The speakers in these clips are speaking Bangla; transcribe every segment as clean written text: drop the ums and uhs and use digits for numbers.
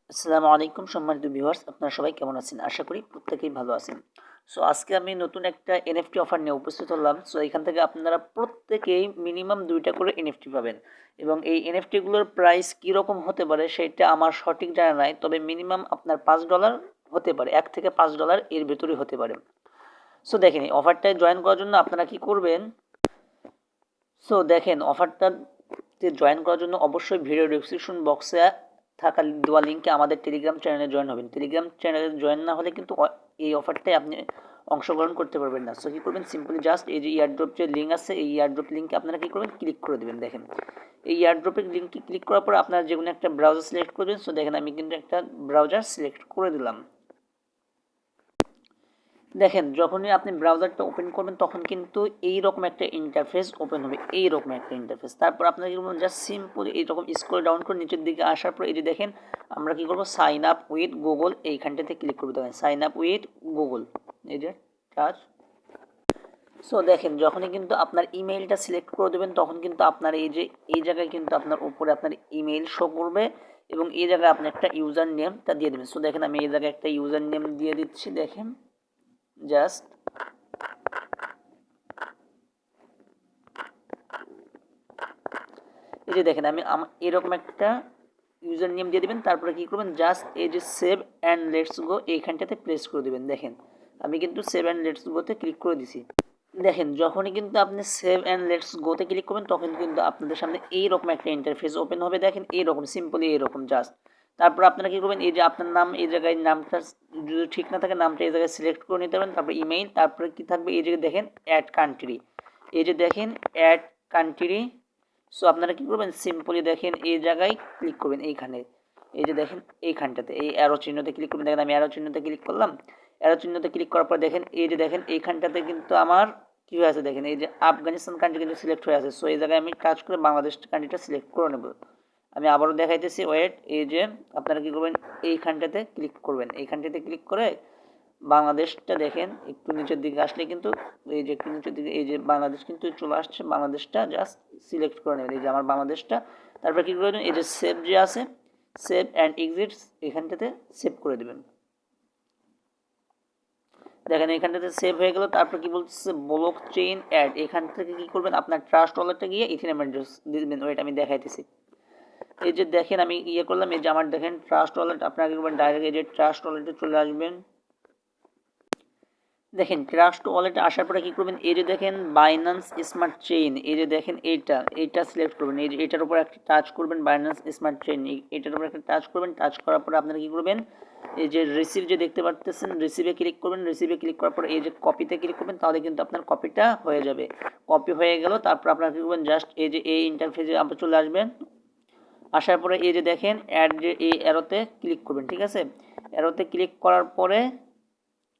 আসসালামু আলাইকুম সম্মানিত ভিউয়ার্স, আপনারা সবাই কেমন আছেন? আশা করি প্রত্যেকেই ভালো আছেন। সো আজকে আমি নতুন একটা এনএফটি অফার নিয়ে উপস্থিত হলাম। সো এখান থেকে আপনারা প্রত্যেকেই মিনিমাম ২ টা করে এনএফটি পাবেন এবং এই এনএফটি গুলোর প্রাইস কীরকম হতে পারে সেটা আমার সঠিক জানা নাই। তবে মিনিমাম আপনার $৫ হতে পারে। $১ থেকে $৫ এর ভেতরেই হতে পারে। সো দেখেন এই অফারটায় জয়েন করার জন্য আপনারা কি করবেন? সো দেখেন অফারটাতে জয়েন করার জন্য অবশ্যই ভিডিও ডেসক্রিপশন বক্সে থাকা দেওয়া লিঙ্কে আমাদের টেলিগ্রাম চ্যানেলে জয়েন হবেন। টেলিগ্রাম চ্যানেলে জয়েন না হলে কিন্তু এই অফারটায় আপনি অংশগ্রহণ করতে পারবেন না। সো কী করবেন, সিম্পলি জাস্ট এই যে ইয়ারড্রপ যে লিঙ্ক আছে এই ইয়ারড্রপ লিঙ্কে আপনারা কী করবেন, ক্লিক করে দেবেন। দেখেন এই ইয়ারড্রপের লিঙ্কে ক্লিক করার পর আপনারা যে কোনো একটা ব্রাউজার সিলেক্ট করবেন। সো দেখেন আমি কিন্তু একটা ব্রাউজার সিলেক্ট করে দিলাম। দেখেন যখনই আপনি ব্রাউজারটা ওপেন করবেন তখন কিন্তু এইরকম একটা ইন্টারফেস ওপেন হবে, এইরকম একটা ইন্টারফেস। তারপর আপনারা কী করবেন, জাস্ট সিম্পল এইরকম স্ক্রল ডাউন করে নিচের দিকে আসার পর এই যে দেখেন আমরা কী করবো, সাইন আপ উইথ গুগল এইখানটাতে ক্লিক করবো। দেখেন সাইন আপ উইথ গুগল, এই যে টাচ। সো দেখেন যখনই কিন্তু আপনার ইমেইলটা সিলেক্ট করে দেবেন তখন কিন্তু আপনার এই জায়গায় কিন্তু আপনার উপরে আপনার ইমেইল শো করবে এবং এই জায়গায় আপনি একটা ইউজার নেমটা দিয়ে দেবেন। সো দেখেন আমি এই জায়গায় একটা ইউজার নেম দিয়ে দিচ্ছি। দেখেন জাস্ট এই যে দেখেন আমি এরকম একটা ইউজার নেম দিয়ে দেবেন। তারপরে কী করবেন, জাস্ট এই যে সেভ অ্যান্ড লেটস গো এইখানটাতে প্রেস করে দেবেন। দেখেন আমি কিন্তু সেভ অ্যান্ড লেটস গোতে ক্লিক করে দিছি। দেখেন যখনই কিন্তু আপনি সেভ অ্যান্ড লেটস গোতে ক্লিক করবেন তখন কিন্তু আপনাদের সামনে এইরকম একটা ইন্টারফেস ওপেন হবে। দেখেন এইরকম সিম্পলি এইরকম জাস্ট। তারপর আপনারা কী করবেন, এই যে আপনার নাম এই জায়গায় নামটা যদি ঠিক না থাকে নামটা এই জায়গায় সিলেক্ট করে নিতে পারেন। তারপর ইমেইল, তারপরে কী থাকবে এই জায়গায় দেখেন অ্যাড কান্ট্রি, এই যে দেখেন অ্যাড কান্ট্রি। সো আপনারা কী করবেন, সিম্পলি দেখেন এই জায়গায় ক্লিক করবেন এইখানে, এই যে দেখেন এইখানটাতে এই অ্যারো চিহ্নতে ক্লিক করবেন। দেখেন আমি অ্যারো চিহ্নতে ক্লিক করলাম। অ্যারো চিহ্নতে ক্লিক করার পর দেখেন এই যে দেখেন এইখানটাতে কিন্তু আমার কী হয়ে আছে, দেখেন এই যে আফগানিস্তান কান্ট্রি কিন্তু সিলেক্ট হয়ে আছে। সো এই জায়গায় আমি টাচ করে বাংলাদেশ কান্ট্রিটা সিলেক্ট করে নেব। আমি আবারও দেখাইতেছি, ওয়েট। এই যে আপনারা কী করবেন, এইখানটাতে ক্লিক করবেন। এইখানটাতে ক্লিক করে বাংলাদেশটা দেখেন একটু নিচের দিকে আসলে কিন্তু এই যে একটু নিচের দিকে এই যে বাংলাদেশ কিন্তু চলে আসছে। বাংলাদেশটা জাস্ট সিলেক্ট করে নেবেন, এই যে আমার বাংলাদেশটা। তারপরে কী করবেন, এই যে সেভ যে আছে সেভ অ্যান্ড এক্সিটস এখানটাতে সেভ করে দেবেন। দেখেন এখানটাতে সেভ হয়ে গেল। তারপর কি বলছে, ব্লক চেইন অ্যাড, এখান থেকে কী করবেন, আপনার ট্রাস্ট ওয়ালেটে গিয়ে ইথিনিয়াম অ্যাড্রেস দিবেন। ওয়েট আমি দেখাইতেছি। এই যে দেখেন আমি ইয়ে করলাম, এই যে আমার দেখেন ট্রাস্ট ওয়ালেট, আপনারা কী করবেন, ডাইরেক্ট এই যে ট্রাস্ট ওয়ালেটে চলে আসবেন। দেখেন ট্রাস্ট ওয়ালেটে আসার পরে কী করবেন, এই যে দেখেন বাইন্যান্স স্মার্ট চেইন, এই যে দেখেন এইটা সিলেক্ট করবেন। এই যে এটার উপর একটা টাচ করবেন, বাইন্যান্স স্মার্ট চেইন এটার উপর একটা টাচ করবেন। টাচ করার পরে আপনারা কী করবেন, এই যে রিসিভ যে দেখতে পাচ্ছেন রিসিভে ক্লিক করবেন। রিসিভে ক্লিক করার পর এই যে কপিতে ক্লিক করবেন, তাহলে কিন্তু আপনার কপিটা হয়ে যাবে। কপি হয়ে গেল। তারপর আপনারা কী করবেন, জাস্ট এই যে এই ইন্টারফেসে আপনার চলে আসবেন। আসার পরে এই যে দেখেন অ্যাড যে এই অ্যারোতে ক্লিক করবেন, ঠিক আছে। অ্যারোতে ক্লিক করার পরে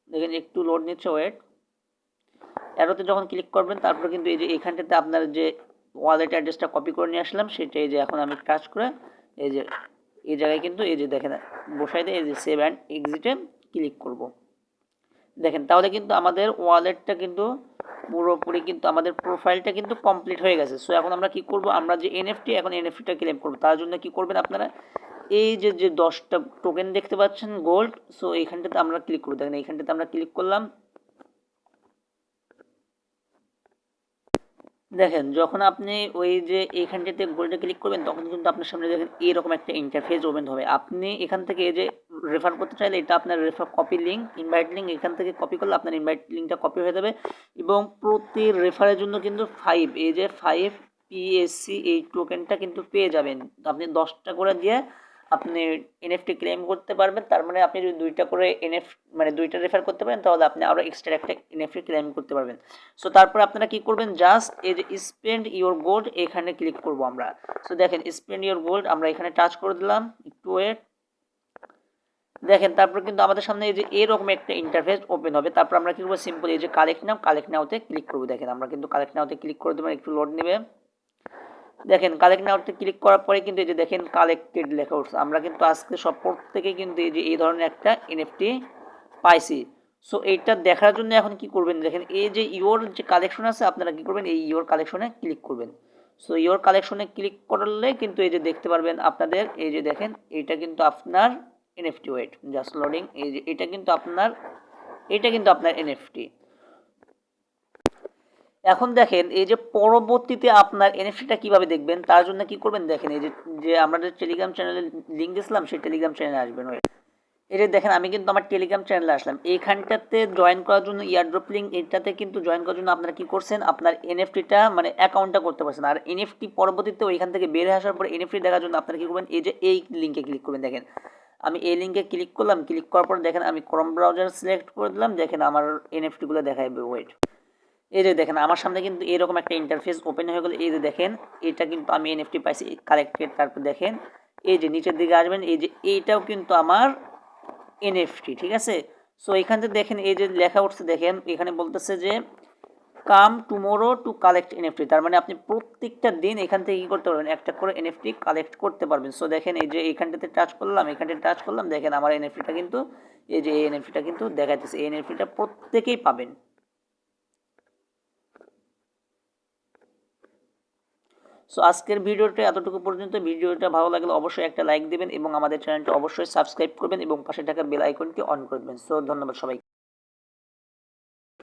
দেখেন একটু লোড নিচ্ছে, ওয়েট। অ্যারোতে যখন ক্লিক করবেন তারপরে কিন্তু এই যে এখানটাতে আপনার যে ওয়ালেট অ্যাড্রেসটা কপি করে নিয়ে আসলাম সেটা এই যে এখন আমি টাচ করে এই যে এই জায়গায় কিন্তু এই যে দেখেন বসাই দিয়ে এই যে সেভ অ্যান্ড এক্সিটে ক্লিক করব। দেখেন তাহলে কিন্তু আমাদের ওয়ালেটটা কিন্তু পুরোপুরি কিন্তু আমাদের প্রোফাইলটা কিন্তু কমপ্লিট হয়ে গেছে। সো এখন আমরা কি করব, আমরা যে এনএফটি এখন এনএফটিটা ক্লেম করব। তার জন্য কি করবেন আপনারা, এই যে 10টা টোকেন দেখতে পাচ্ছেন গোল্ড, সো এইখানটাতে আমরা ক্লিক করব। দেখেন এইখানটাতে আমরা ক্লিক করলাম। দেখেন যখন আপনি ওই যে এইখানটাতে গোল্ডে ক্লিক করবেন তখন কিন্তু আপনার সামনে দেখেন এরকম একটা ইন্টারফেস ওপেন হবে। আপনি এখান থেকে এই যে রেফার করতে চাইলে এটা আপনার refer copy link, invite link এখান থেকে কপি করলে আপনার ইনভাইট লিঙ্কটা কপি হয়ে যাবে এবং প্রতি রেফারের জন্য কিন্তু 5 PSC এই টোকেনটা কিন্তু পেয়ে যাবেন। আপনি 10টা করে দিয়ে আপনি এনএফটি ক্লেম করতে পারবেন। তার মানে আপনি যদি 2টা করে মানে 2টা রেফার করতে পারেন তাহলে আপনি আরও এক্সট্রা একটা এনএফটি ক্লেম করতে পারবেন। সো তারপর আপনারা কি করবেন, জাস্ট এই যে স্পেন্ড ইওর গোল্ড এখানে ক্লিক করব আমরা। সো দেখেন স্পেন্ড ইওর গোল্ড আমরা এখানে টাচ করে দিলাম, একটু ওয়েট। দেখেন তারপর কিন্তু আমাদের সামনে এই যে এরকম একটা ইন্টারফেস ওপেন হবে। তারপর আমরা কি করবো, সিম্পল এই যে কালেক্ট নাওতে ক্লিক করবো। দেখেন আমরা কিন্তু কালেক্ট নাওতে ক্লিক করে দেবো, একটু লোড নেবে। দেখেন কালেক্ট নাওতে ক্লিক করার পরে কিন্তু এই যে দেখেন কালেক্টেড লেখা উঠছে। আমরা কিন্তু আজকে সব থেকে কিন্তু এই যে এই ধরনের একটা এনএফটি পাইছি। সো এইটা দেখার জন্য এখন কি করবেন, দেখেন এই যে ইওর যে কালেকশন আছে আপনারা কি করবেন, এই ইওর কালেকশনে ক্লিক করবেন। সো ইওর কালেকশনে ক্লিক করলে কিন্তু এই যে দেখতে পারবেন আপনাদের এই যে দেখেন এইটা কিন্তু আপনার এনএফটি ওয়েট জাস্ট লোডিং। এই যে এটা কিন্তু আপনার এনএফটি। এখন দেখেন এই যে পরবর্তীতে আপনার এনএফটিটা কিভাবে দেখবেন তার জন্য কি করবেন, দেখেন এই যে আমরা যে টেলিগ্রাম চ্যানেলে লিঙ্ক দিয়েছিলাম সেই টেলিগ্রাম চ্যানেলে আসবেন। এই যে দেখেন আমি কিন্তু আমার টেলিগ্রাম চ্যানেলে আসলাম, এইখানটাতে জয়েন করার জন্য ইয়ারড্রপ লিঙ্ক, এটাতে কিন্তু জয়েন করার জন্য আপনারা কি করছেন, আপনার এনএফটিটা মানে অ্যাকাউন্টটা করতে পারছেন। আর এনএফটি পরবর্তীতে ওইখান থেকে বের হয়ে আসার পর এনএফটি দেখার জন্য আপনারা কি করবেন, এই যে এই লিঙ্কে ক্লিক করবেন। দেখেন আমি এই লিঙ্কে ক্লিক করলাম, ক্লিক করার পর দেখেন আমি ক্রোম ব্রাউজার সিলেক্ট করে দিলাম, দেখেন আমার এনএফটিগুলো দেখাবে। ওয়েট, এই যে দেখেন আমার সামনে কিন্তু এরকম একটা ইন্টারফেস ওপেন হয়ে গেল। এই যে দেখেন এটা কিন্তু আমি এনএফটি পাইছি কালেক্টেড। তারপর দেখেন এই যে নিচের দিকে আসবেন, এই যে এইটাও কিন্তু আমার এনএফটি, ঠিক আছে। সো এখান থেকে দেখেন এই যে লেখা উঠছে, দেখেন এখানে বলতেছে যে come tomorrow to collect NFT, তার মানে আপনি প্রত্যেকটা দিন এখান থেকে কী করতে পারবেন, একটা করে এনএফটি কালেক্ট করতে পারবেন। সো দেখেন এই যে এইখানটাতে টাচ করলাম, দেখেন আমার এনএফটিটা কিন্তু এই যে এই এনএফটিটা কিন্তু দেখাইতেছে। এই এনএফটিটা প্রত্যেকেই পাবেন। সো আজকের ভিডিওটা এতটুকু পর্যন্ত। ভিডিওটা ভালো লাগলে অবশ্যই একটা লাইক দেবেন এবং আমাদের চ্যানেলটা অবশ্যই সাবস্ক্রাইব করবেন এবং পাশে থাকা বেল আইকনটি অন করে দেবেন। সো ধন্যবাদ সবাই।